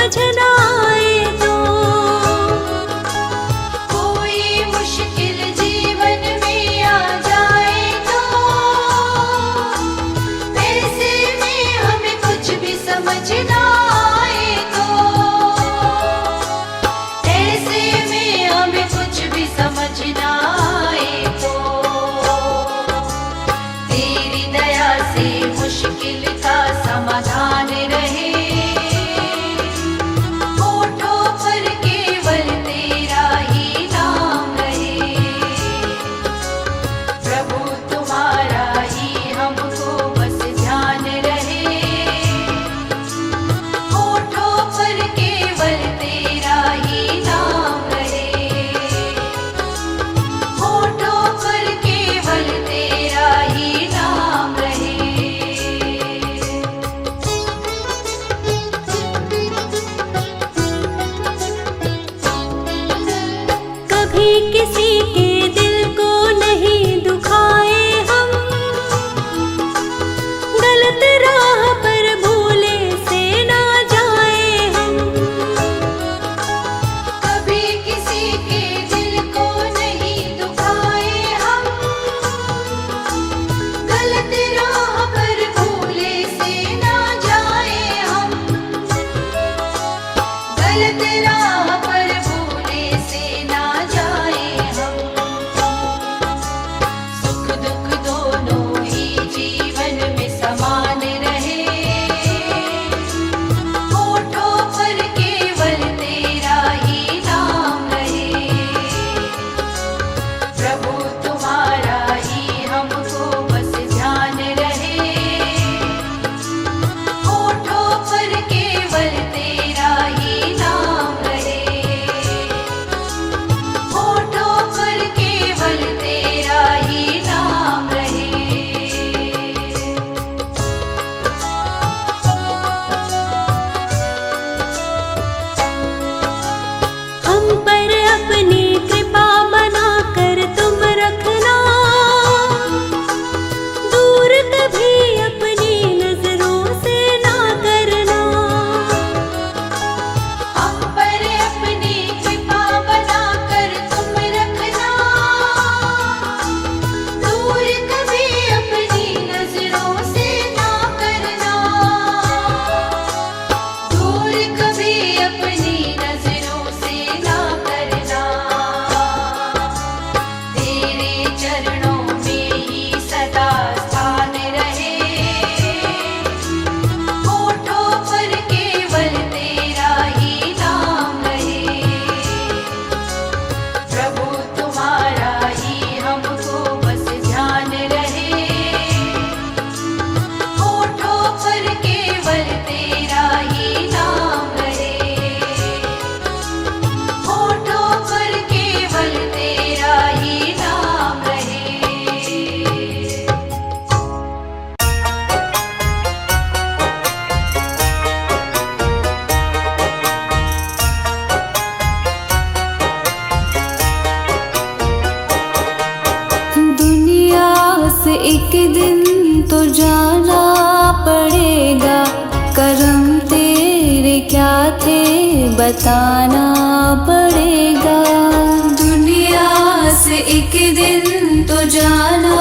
समझ न आए तो। कोई मुश्किल जीवन में आ जाए तो ऐसे में हमें कुछ भी समझ न आए तो, ऐसे में हमें कुछ भी समझ न आए तो तेरी दया से मुश्किल का समाधान रहे। होठों पर केवल तेरा ही नाम रहे। प्रभु तुम्हारा ही हमको बस ध्यान रहे। होठों पर केवल तेरा ही नाम रहे। होठों पर केवल तेरा ही नाम रहे। कभी किसी के दिल को नहीं दुखाए हम, गलत राह पर भूले से ना जाए हम। कभी किसी के दिल को नहीं दुखाए हम, गलत राह पर भूले से ना जाए हम। गलत राह पर भूले से ना जाए हम। सुख दुख दोनों ही जीवन में समान रहे। होठों पर केवल तेरा ही नाम रहे। प्रभु तुम्हारा ही हमको बस ध्यान रहे। होठों पर केवल तेरा ही नाम रहे। होठों पर केवल तेरा ही नाम रहे। हम पर अपनी कृपा बनाकर तुम रखना, दूर कभी अपनी नजरों से ना करना। हम पर अपनी कृपा बनाकर तुम रखना, दूर कभी अपनी नजरों से ना करना। दूर कभी अपनी नजरों से ना करना। तेरे चरणों में ही सदा स्थान रहे। होठों पर केवल तेरा ही नाम रहे। प्रभु तुम्हारा ही हमको बस ध्यान रहे। होठों पर केवल तेरा ही नाम रहे। होठों पर केवल तेरा ही नाम रहे। दुनिया से एक दिन तो जाना पड़ेगा, करम तेरे क्या थे बताना पड़ेगा। दुनिया से एक दिन तो जाना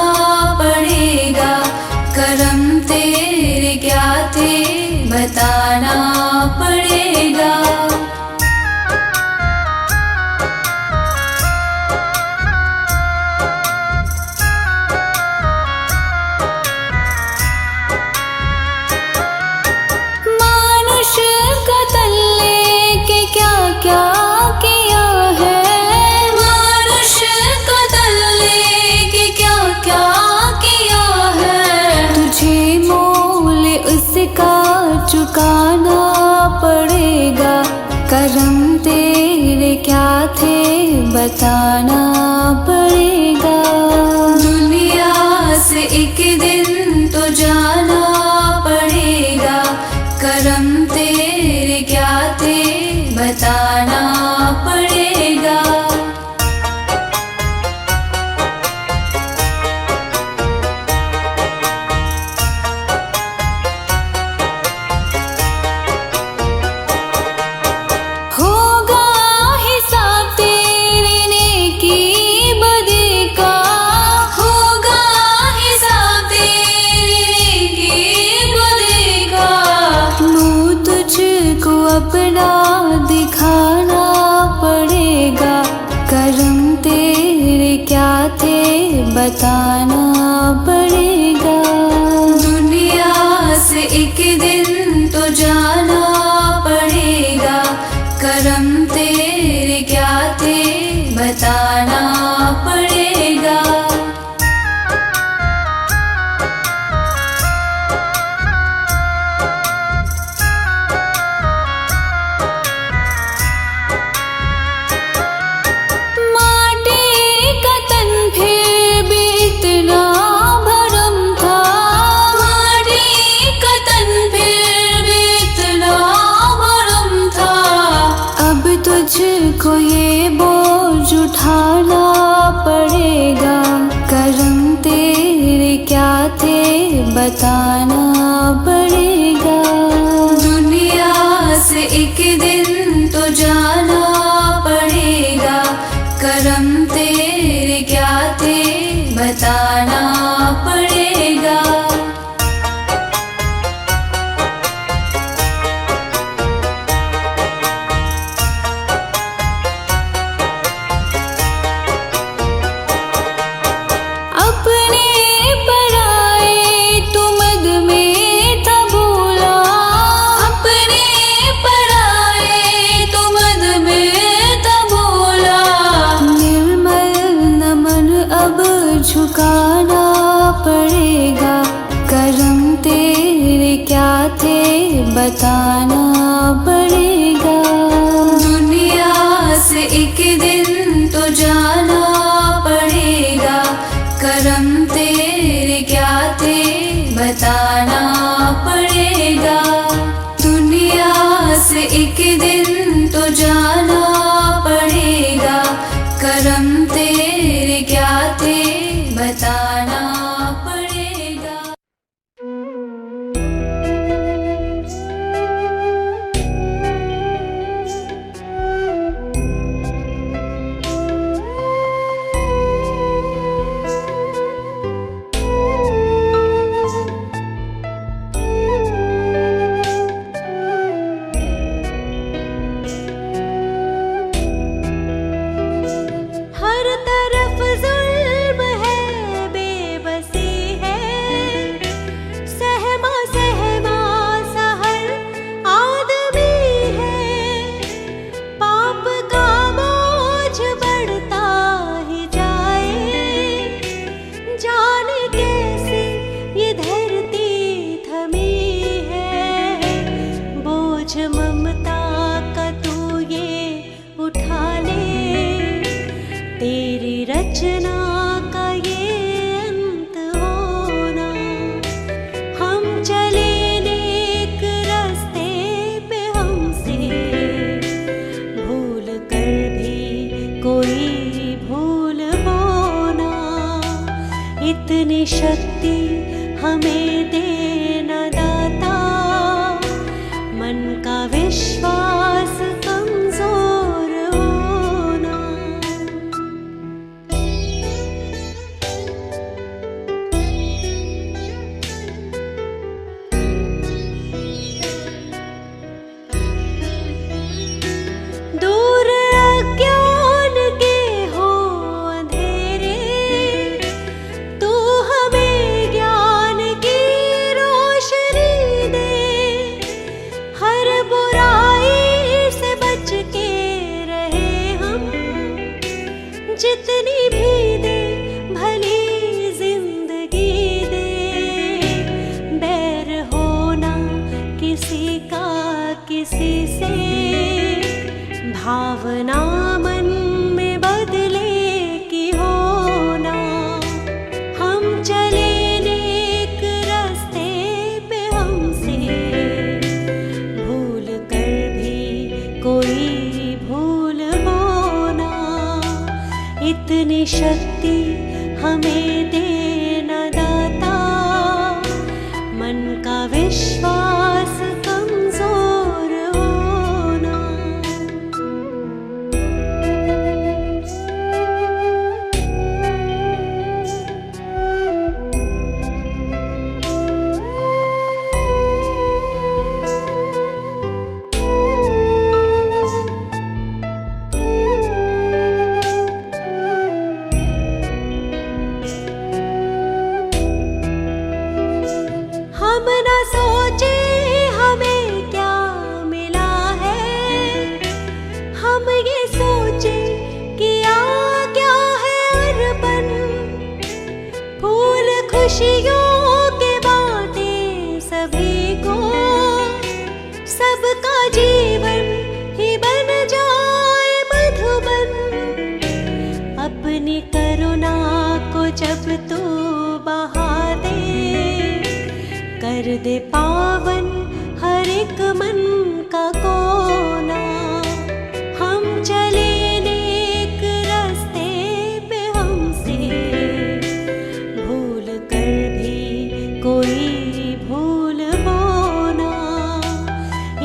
पड़ेगा, करम तेरे क्या थे बताना पड़ेगा। मानुष का तल्ले के क्या क्या किया है, मानुष का तल्ले के क्या क्या किया है। तुझे मोल उसका चुकाना पड़ेगा, करम तेरे क्या थे बताना पड़ेगा। दुनिया से एक दिन तो जाना पड़ेगा, करम तेरे क्या थे बताना पड़ेगा। अपना दिखाना पड़ेगा, करम तेरे क्या थे बताना पड़ेगा। दुनिया से एक दिन तो जाना पड़ेगा, करम तेरे क्या थे बताना पड़ेगा। तुझको ये बोझ उठाना पड़ेगा, करम तेरे क्या थे बताना पड़ेगा। दुनिया से एक दिन तो जाना पड़ेगा, करम तेरे क्या थे बताना पड़ेगा। झुकाना पड़ेगा, करम तेरे क्या थे बताना पड़ेगा। दुनिया से एक दिन तो जाना पड़ेगा, करम तेरे क्या थे बताना पड़ेगा। दुनिया से एक दिन तो जाना पड़ेगा, करम तेरे क्या थे बताना पड़ेगा। हर तरफ जुल्म है, बेबसी है, सहमा सहमा सा हर आदमी है। पाप का बोझ बढ़ता ही जाए, जाने कैसे ये धरती थमी है। बोझ ममता का तू ये उठा ले, तेरी रचना का ये अंत होना। हम चले नेक रास्ते पे, हमसे भूल कर भी कोई भूल होना। इतनी शक्ति हमें देना दाता, मन का विश्वास कमजोर होना। दूर अज्ञान के हो अंधेरे, तू हमें ज्ञान की रोशनी दे। हर बुराई से बच के रहे हम, जितनी भी दे भली जिंदगी दे। बैर होना किसी का किसी से, भावना मन में बदले की होना। हम चले नेक रास्ते पे, हमसे भूल कर भी कोई भूल होना। इतनी शक्ति हमें देना दाता, मन का विश्वास कमजोर होना।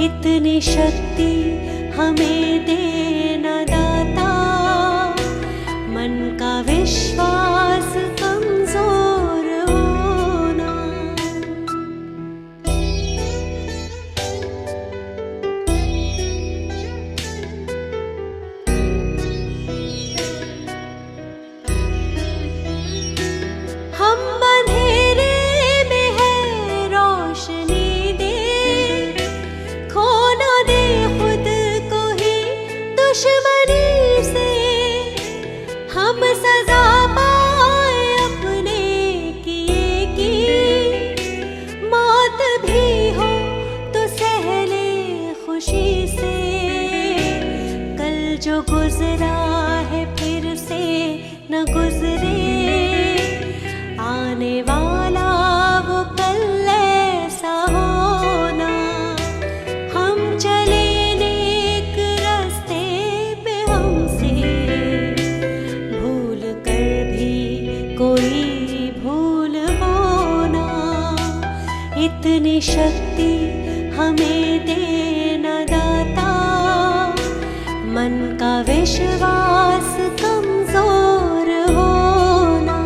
इतनी शक्ति हमें देना दाता, मन का विश्वास कमजोर होना। हम अंधेरे में है रोशनी दे, खो ना दे खुद को ही दुश्मनी से। हम सजा पाए अपने किए की, मौत भी हो तो सह ले खुशी से। कल जो गुजरा है फिर से न गुजरे, आने वाला वो कल ऐसा होना। हम चले नेक रास्ते पे, हमसे भूल कर भी कोई भूल होना। इतनी शक्ति हमें देना दाता, मन का विश्वास कमजोर होना।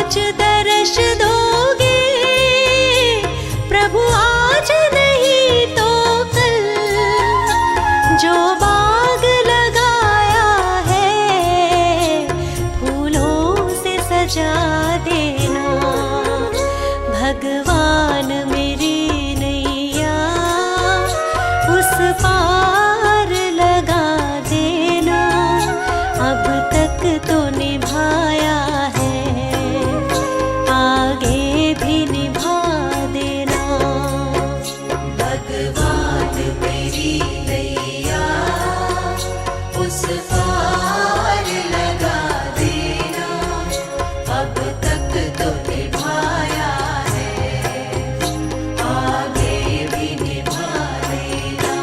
कुछ दर्श दोगे प्रभु, आज नहीं तो कल। जो बाग लगाया है फूलों से सजा देना। भगवान मेरी नैया उस पार लगा देना। अब तक तो निभाया है, आगे भी निभा देना। भगवान मेरी नैया उस पार लगा देना। अब तक तो निभाया है, आगे भी निभा देना।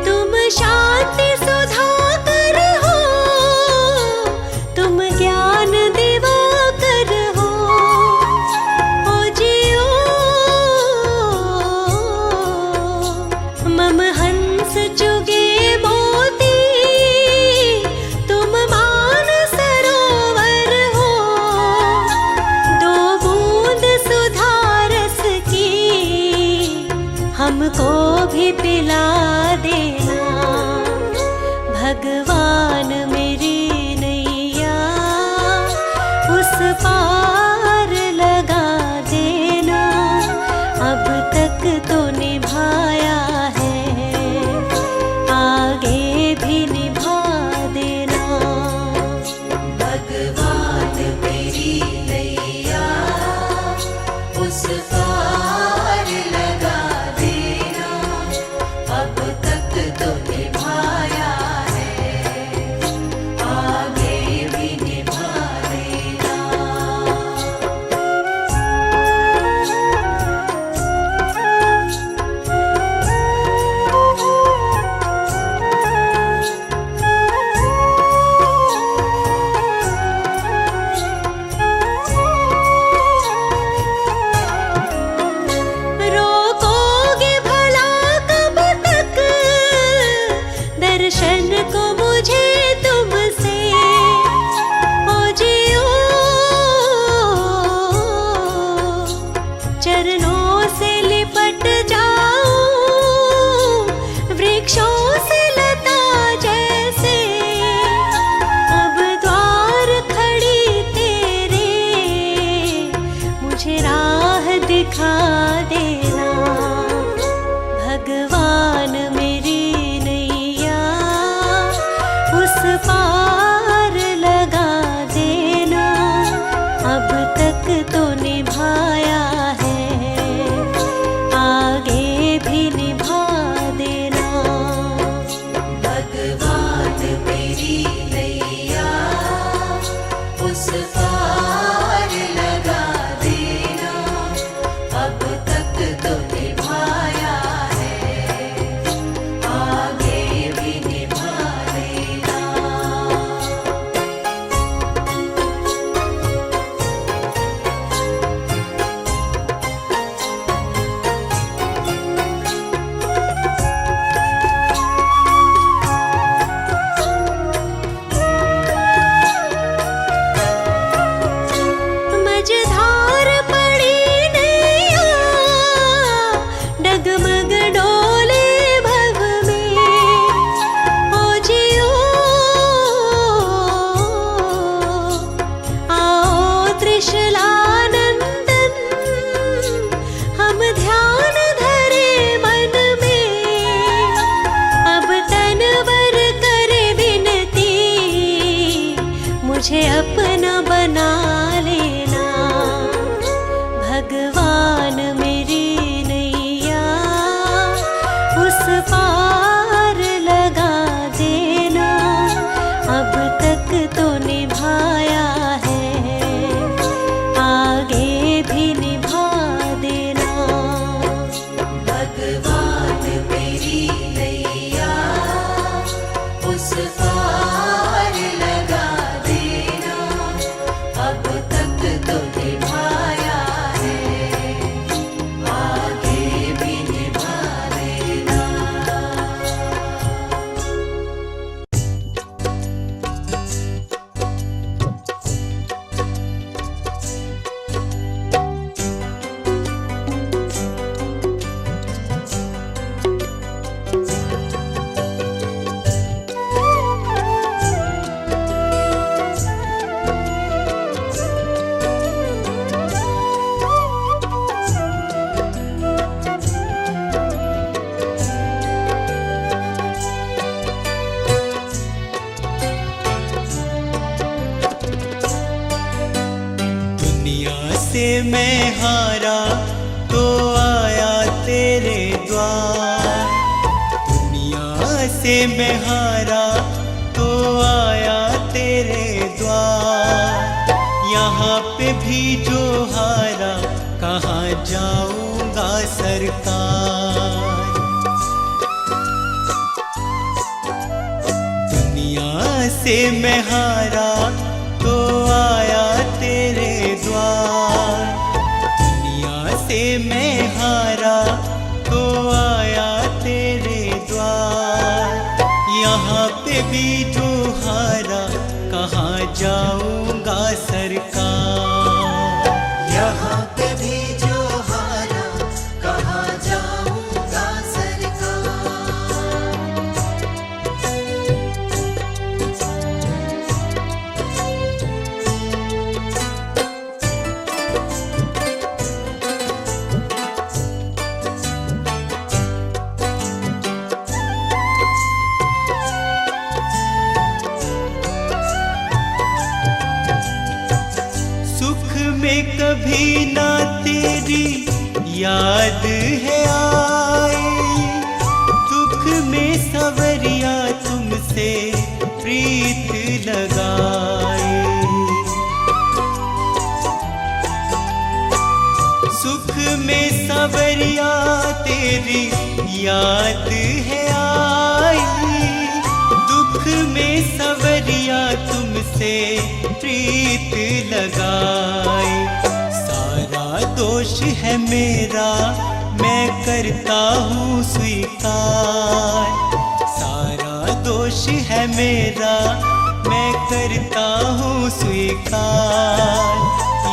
तुम शांति सुधाकर हो, तुम ज्ञान दिवाकर हो। ओ जियो मम हंस चुगे मोती, तुम मान सरोवर हो। दो बूंद सुधारस की हमको भी पिला देना। भगवान मेरी नैया उस पार लगा देना। अब तक तो निभाया है, आगे भी निभा देना। भगवान मेरी नैया उस पार लगा देना। अब तक तो निभाया है, आगे भी निभा देना। रोकोगे भला कब तक दर्शन को मुझे तुमसे। ओ जियो चरणों से लिपट जाऊं वृक्षों से लता जैसे। अब द्वार खड़ी तेरे मुझे राह दिखा देना। भगवान मेरी नैया उस पार लगा देना। अब तक तो निभाया है, आगे भी निभा देना। भगवान मेरी नैया उस पार लगा देना। अब तक तो निभाया है, आगे भी निभा देना। मझधार पड़ी नैया डगमग डोले भव में। ओ जियो आओ त्रिशलानंदन, हम ध्यान धरे मन में। अब तनवर करे विनती, मुझे अपना बना लेना। भगवान मेरी नैया उस पार लगा देना। अब तक तो निभाया है, आगे भी निभा देना। भगवान मेरी नैया उस पार लगा से मैं हारा तो आया तेरे द्वार। दुनिया से मैं हारा तो आया तेरे द्वार। यहाँ पे भी जो हारा कहाँ जाऊंगा सरकार। दुनिया से मैं हारा तो आया तेरे द्वार। दुनिया से मैं हारा तो आया तेरे द्वार। यहाँ पे भी जो हारा कहाँ जाऊंगा सरकार। यहाँ पे भी जो हारा कहाँ जाऊंगा सरकार। सुख में कभी ना तेरी याद है आई। दुख में सवरिया तुमसे प्रीत लगाई। सुख में सवरिया तेरी याद है आई। दुख में सवरिया तुमसे प्रीत लगाई। सारा दोष है मेरा मैं करता हूँ स्वीकार। सारा दोष है मेरा मैं करता हूँ स्वीकार।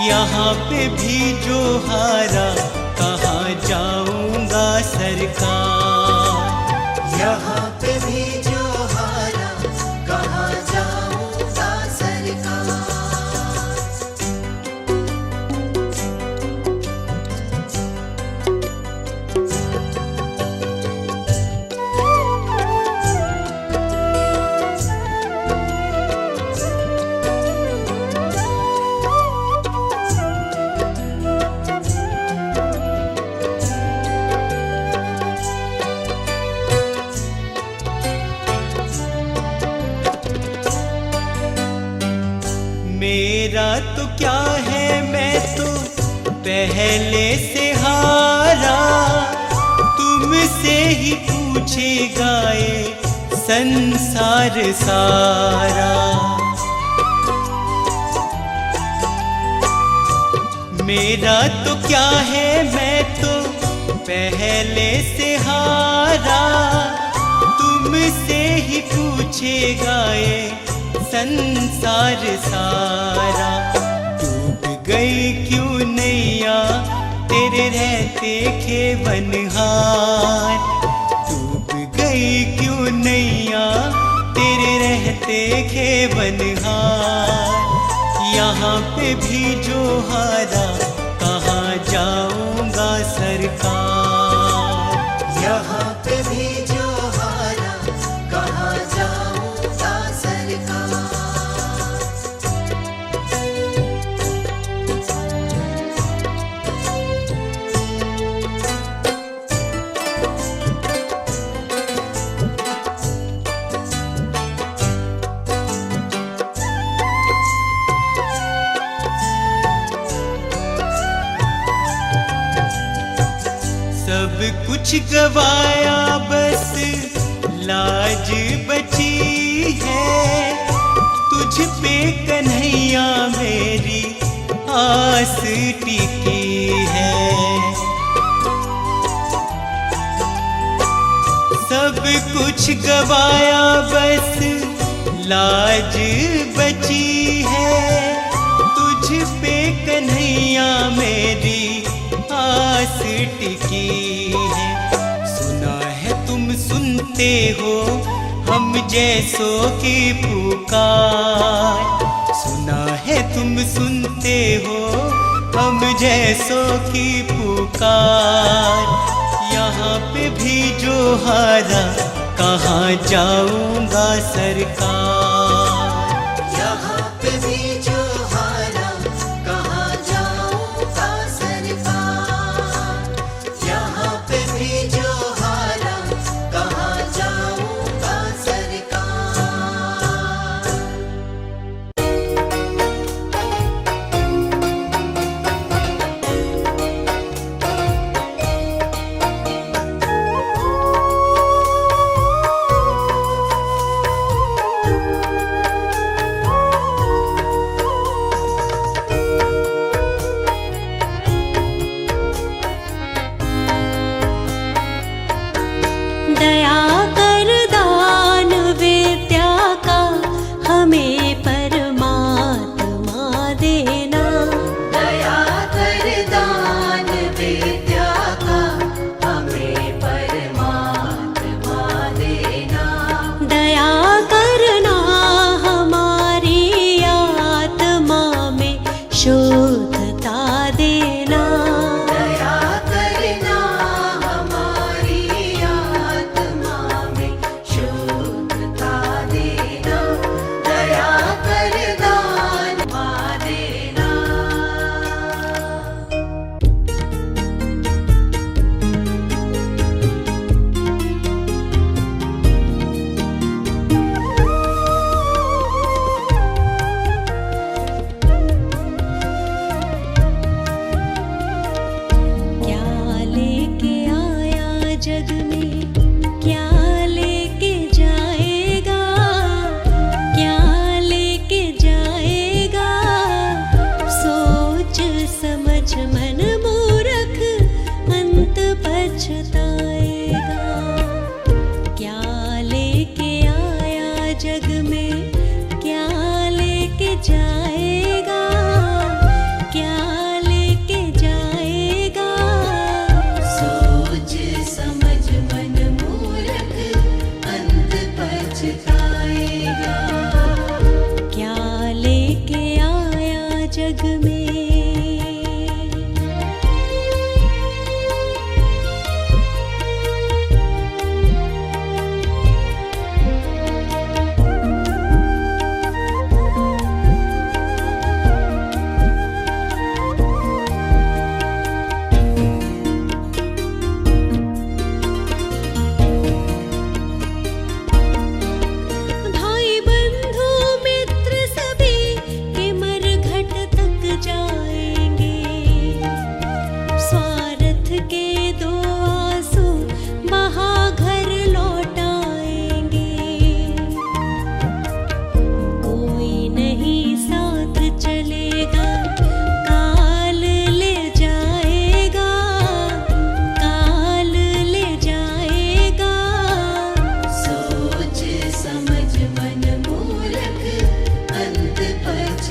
यहाँ पे भी जो हारा कहाँ जाऊंगा सरकार। यहाँ पे भी जो हारा कहाँ जाऊंगा सरकार। मेरा तो क्या है मैं तो पहले से हारा। तुमसे ही पूछेगा ये संसार सारा। मेरा तो क्या है मैं तो पहले से हारा। तुमसे ही पूछेगा ये संसार सारा। डूब गई क्यों नैया तेरे रहते खेवनहार। डूब गई क्यों नैया तेरे रहते खेवनहार। यहाँ पे भी जो हारा कहाँ जाऊंगा सरकार। यहाँ पे भी जो हारा कहाँ जाऊंगा सरकार। सब कुछ गवाया बस लाज बची है। तुझ पे कन्हैया मेरी आस टिकी है। सब कुछ गवाया बस लाज बची है। तुझ पे कन्हैया मेरी आस टिकी है। सुना है तुम सुनते हो हम जैसों की पुकार। सुना है तुम सुनते हो हम जैसों की पुकार। यहाँ पे भी जो हारा कहाँ जाऊंगा सरकार। यहाँ पे भी जो हारा कहाँ जाऊंगा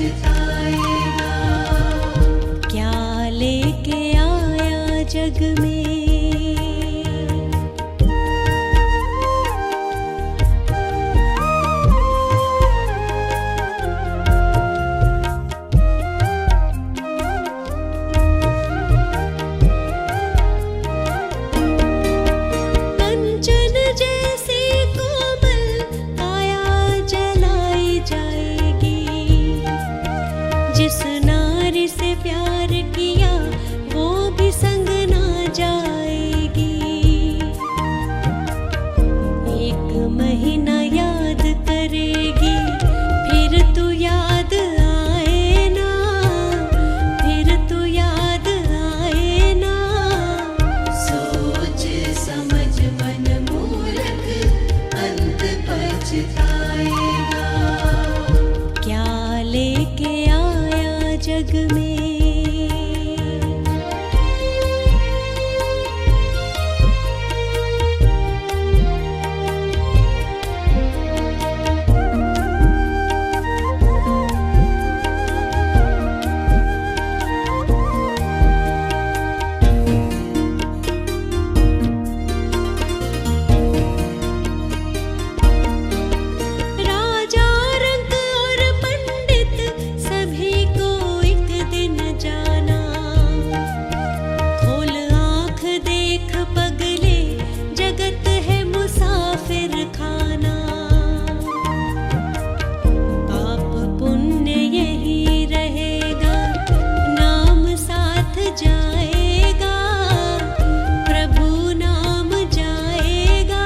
पछताएगा। क्या लेके आया जग में कंचन जैसी कोमल काया जलाई जाएगी। जिस नारी से प्यार किया वो भी संग ना जाएगी। एक महीना याद करेगी फिर तू याद आए ना, फिर तू याद आए ना। सोच समझ मन मूर्ख अंत पछताएगा। क्या लेके आया जग में राजा रंग और पंडित सभी को एक दिन जाना। खोल आँख देख पगले जगत है मुसाफिर खाना। पाप पुण्य यही रहेगा, नाम साथ जाएगा, प्रभु नाम जाएगा।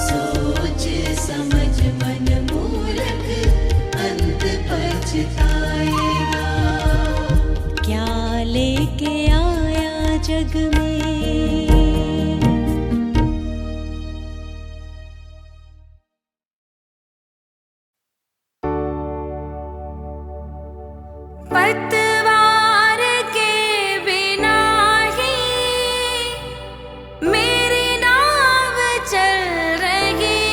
सोच समझ मन मूर्ख अंत पछताएगा। क्या लेके आया जग में पतवार के बिना ही मेरी नाव चल रही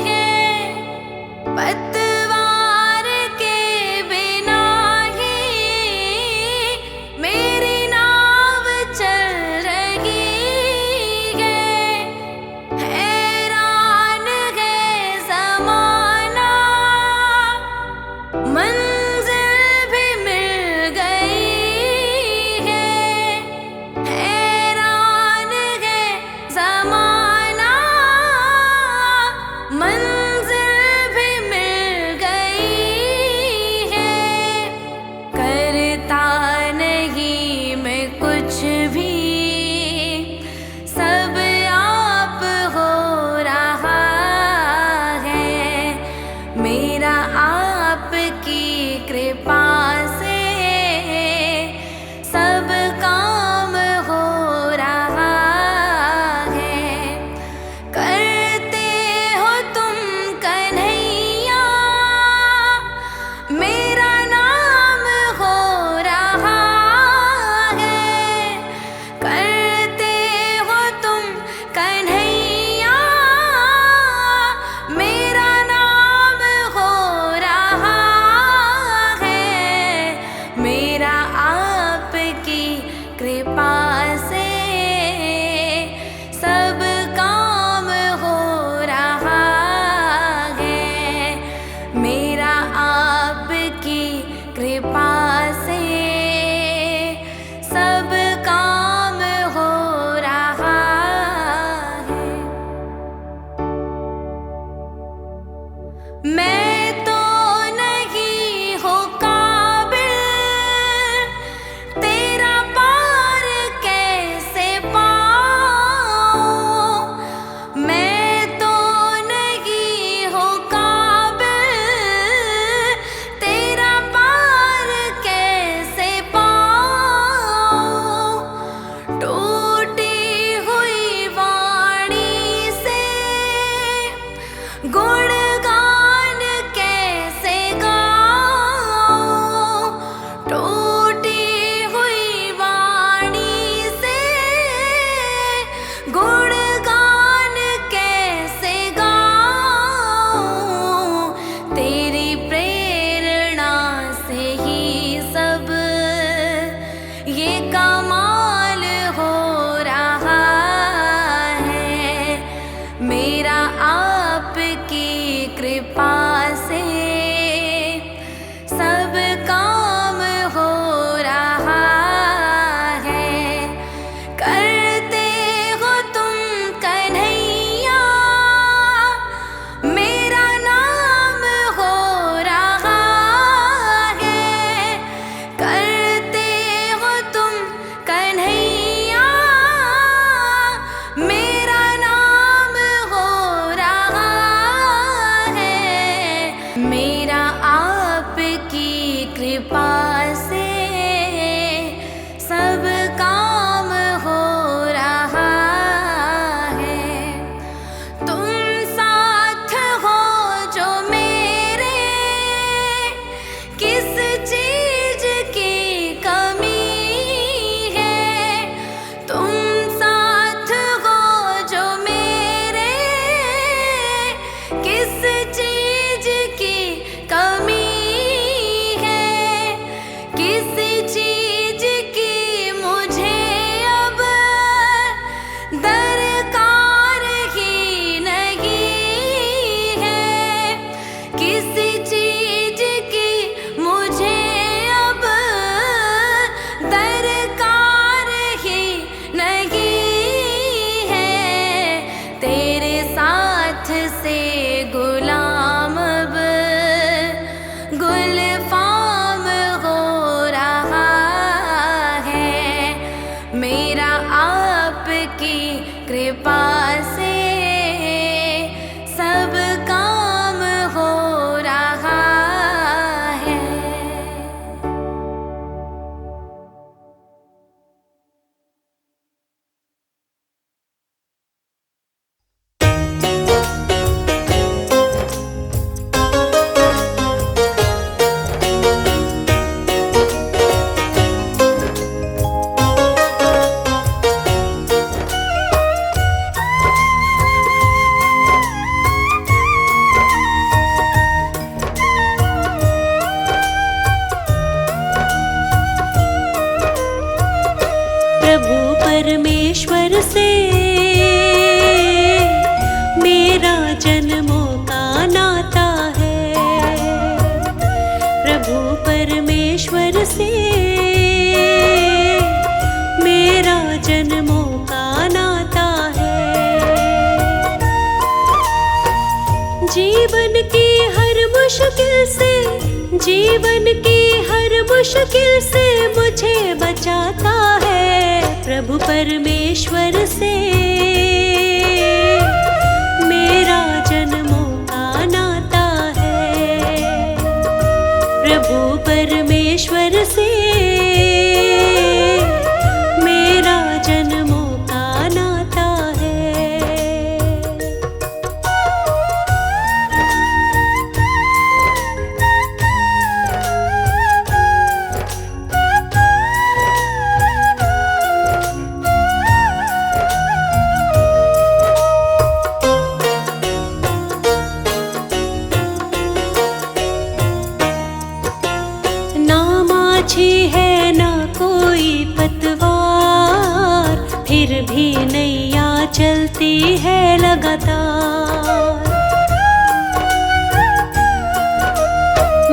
है। पतवार के बिना ही मेरी नाव चल रही है। हैरान है ज़माना, मंजिल भी मिल गई है। हैरान है ज़माना, मंजिल भी मिल गई है। करता नहीं मैं कुछ भी, सब आप हो रहा है। मेरा आपकी कृपा से सब काम हो रहा है। करते हो तुम कन्हैया, मेरा नाम हो रहा है। करते हो तुम कन्हैया, मेरा नाम हो रहा है। मेरा आपकी कृपा से सब काम हो रहा है। मेरा आपकी कृपा से सब काम हो रहा है। मैं तो नहीं हो काबिल, तेरा पार कैसे पाऊं। मैं तो नहीं हो काबिल, तेरा पार मेरा आपकी कृपा से सब काम हो रहा है। तुम साथ हो जो मेरे, किस चीज की कमी है। तुम साथ हो जो मेरे, किस चीज की कमी है। किसी चीज की मुझे अब दरकार ही नहीं है। किसी चीज की मुझे अब दरकार ही नहीं है। तेरे साथ से गुलाम अब गुलफाम हो रहा है। मेरा आपकी कृपा से सब काम हो रहा है। प्रभु परमेश्वर से मेरा जन्मों का नाता है। प्रभु परमेश्वर से मेरा जन्मों का नाता है। जीवन की हर मुश्किल से, जीवन की हर मुश्किल से मुझे बचाता है। प्रभु परमेश्वर से मेरा जन्मों का नाता है। प्रभु परमेश्वर से मेरा जन्मों का नाता है। अच्छी है ना कोई पतवार, फिर भी नैया चलती है लगातार।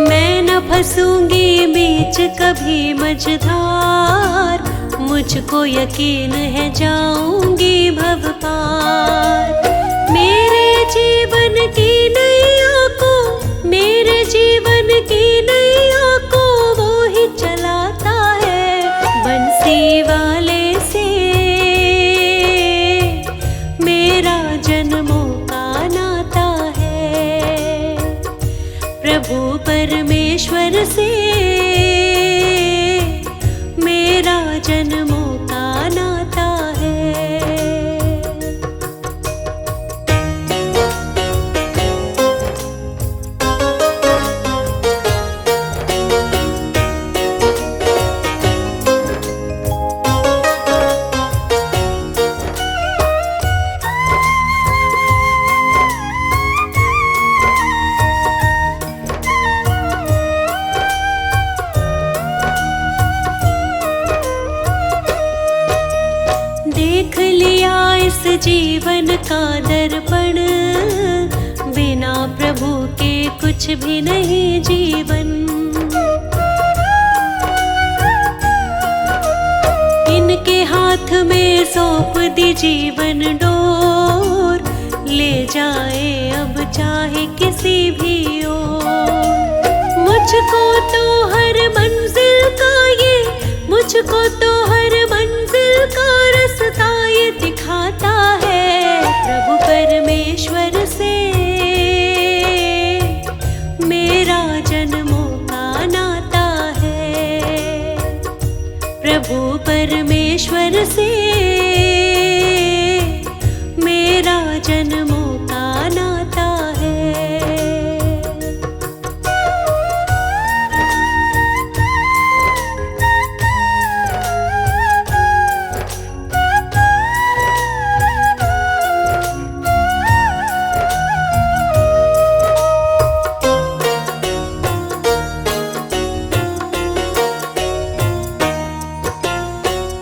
मैं न फंसूंगी बीच कभी मझधार, मुझको यकीन है जाऊंगी भव पार। मेरे जीवन की नैया को, मेरे जीवन की नैया को वो ही चलाता है। बंसी वाले से मेरा जन्मों का नाता है। प्रभु परमेश्वर से मेरा जन्मों का नाता है। देख लिया इस जीवन का दर्पण, बिना प्रभु के कुछ भी नहीं जीवन। इनके हाथ में सौंप दी जीवन डोर, ले जाए अब चाहे किसी भी ओर। मुझको तो हर मंजिल का ये, मुझको तो हर मंजिल का रास्ता ये दिखाता है। प्रभु परमेश्वर से मेरा मेरा जन्मों का नाता है। प्रभु परमेश्वर से मेरा जन्मों का नाता है।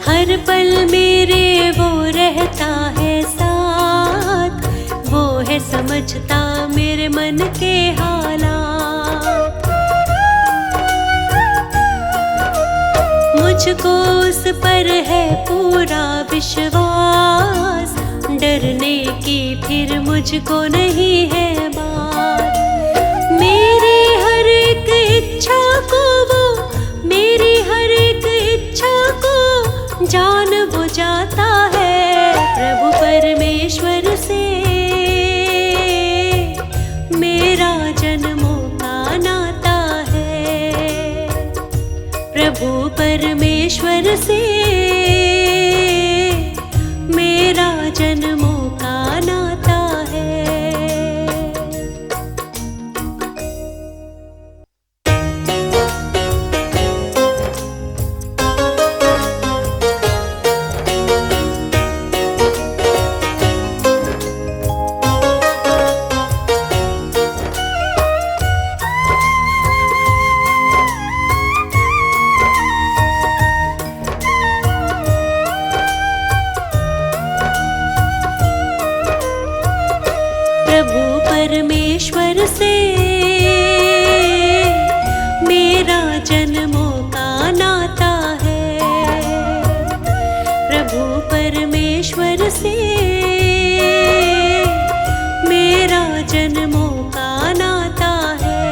हर पल मेरे वो रहता है साथ, वो है समझता मेरे मन के हालात। मुझको उस पर है पूरा विश्वास, डरने की फिर मुझको नहीं है बात। मेरी हर एक इच्छा को वो, मेरी हर एक इच्छा को जान बुझाता है। प्रभु परमेश्वर से मेरा जन्मों का नाता है। प्रभु परमेश्वर से मेरा जन्मों का नाता है। प्रभु परमेश्वर से मेरा जन्मों का नाता है। प्रभु परमेश्वर से मेरा जन्मों का नाता है।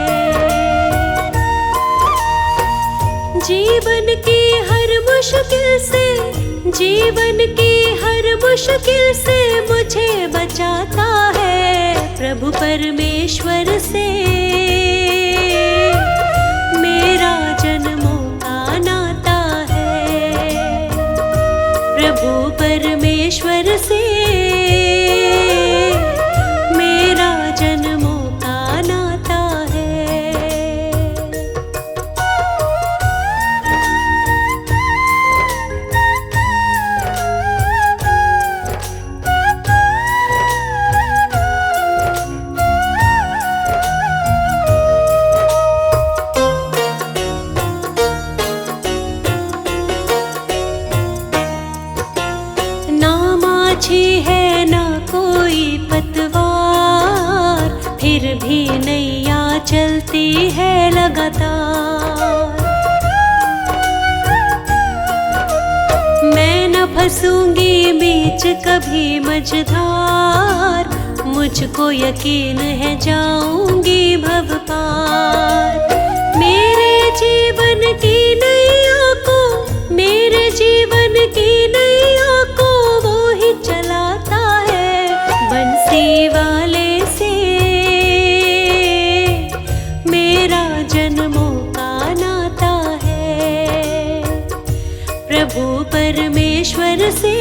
जीवन की हर मुश्किल से, जीवन की हर मुश्किल से मुझे बचाता है। प्रभु परमेश्वर से मेरा जन्मों का नाता है। प्रभु परमेश्वर से मेरा जन्मों का नाता है। अच्छी है ना कोई पतवार, फिर भी नैया चलती है लगातार। मैं न फंसूंगी बीच कभी मझधार, मुझको यकीन है जाऊंगी भव पार। मेरे जीवन की नैया को, मेरे जीवन की नैया को वो ही चलाता है। बंसी वाले से मेरा जन्मों का नाता है। प्रभु परमेश्वर से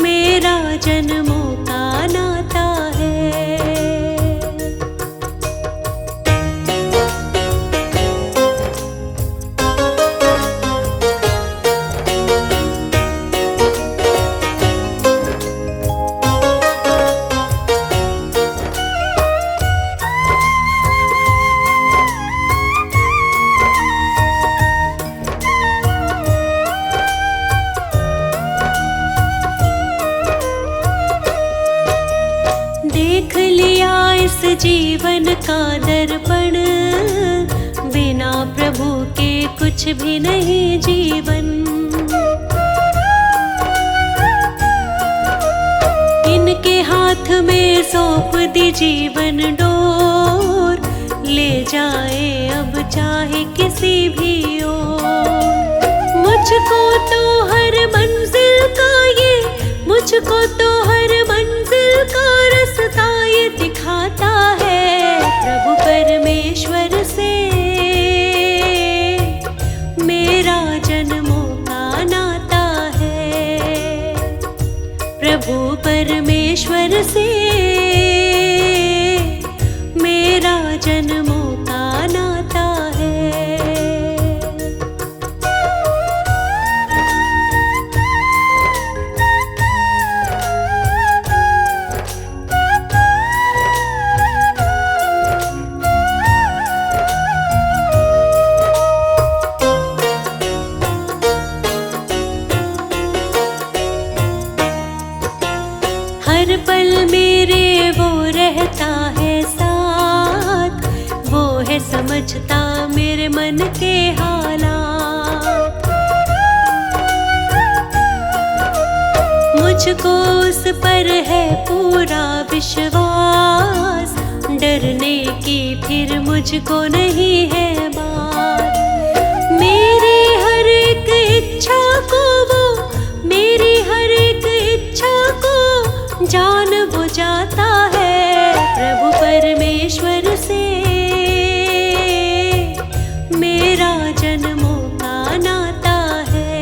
मेरा जन्मों का नाता है। देख लिया इस जीवन का दर्पण, बिना प्रभु के कुछ भी नहीं जीवन। इनके हाथ में सौंप दी जीवन डोर, ले जाए अब चाहे किसी भी ओर। मुझको तो हर मंजिल का ये, मुझको तो हर मंजिल का रास्ता ये दिखाता है। परमेश्वर से मेरा जन्मों का नाता है। हर पल मेरे वो रहता है साथ, वो है समझता मेरे मन के हालात। मुझको उस पर है पूरा विश्वास, डरने की फिर मुझको नहीं है बात। मेरी हर एक इच्छा को वो, मेरी हर एक इच्छा को जान बुझाता है। प्रभु परमेश्वर से मेरा जन्मों का नाता है।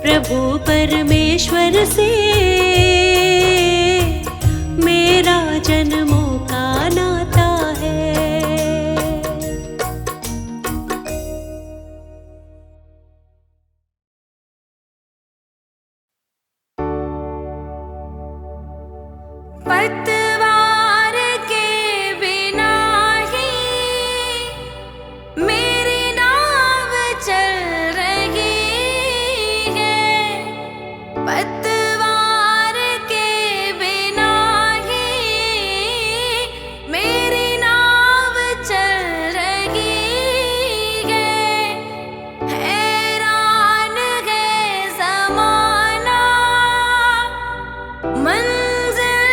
प्रभु परमेश्वर से मेरा जन्मों का नाता है। पतवार के बिना ही मेरी नाव चल रही है। पतवार के बिना ही मेरी नाव चल रही है। हैरान है ज़माना, मंजिल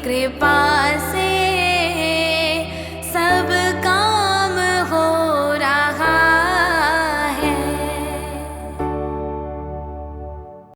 कृपा से